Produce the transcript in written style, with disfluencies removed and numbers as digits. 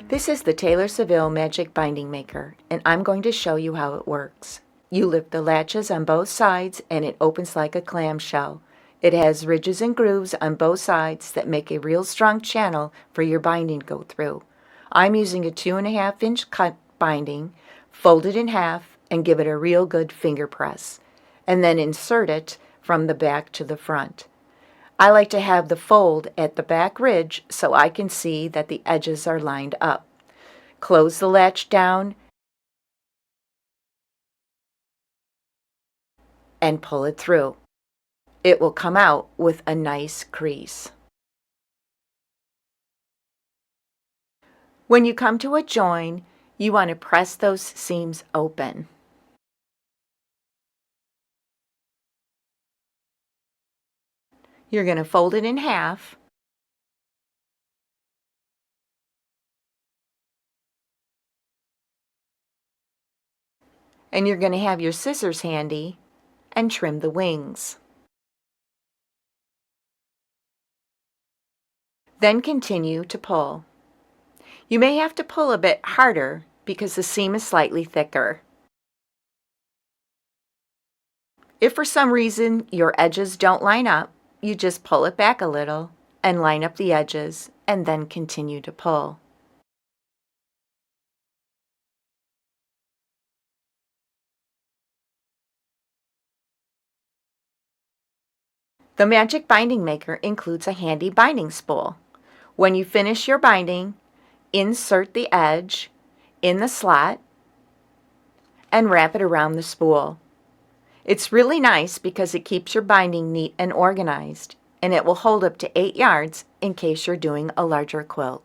This is the Taylor Seville Magic Binding Maker, and I'm going to show you how it works. You lift the latches on both sides and it opens like a clamshell. It has ridges and grooves on both sides that make a real strong channel for your binding to go through. I'm using a 2.5-inch cut binding, fold it in half and give it a real good finger press, and then insert it from the back to the front. I like to have the fold at the back ridge so I can see that the edges are lined up. Close the latch down and pull it through. It will come out with a nice crease. When you come to a join, you want to press those seams open. You're going to fold it in half and you're going to have your scissors handy and trim the wings. Then continue to pull. You may have to pull a bit harder because the seam is slightly thicker. If for some reason your edges don't line up, you just pull it back a little and line up the edges and then continue to pull. The Magic Binding Maker includes a handy binding spool. When you finish your binding, insert the edge in the slot and wrap it around the spool. It's really nice because it keeps your binding neat and organized, and it will hold up to 8 yards in case you're doing a larger quilt.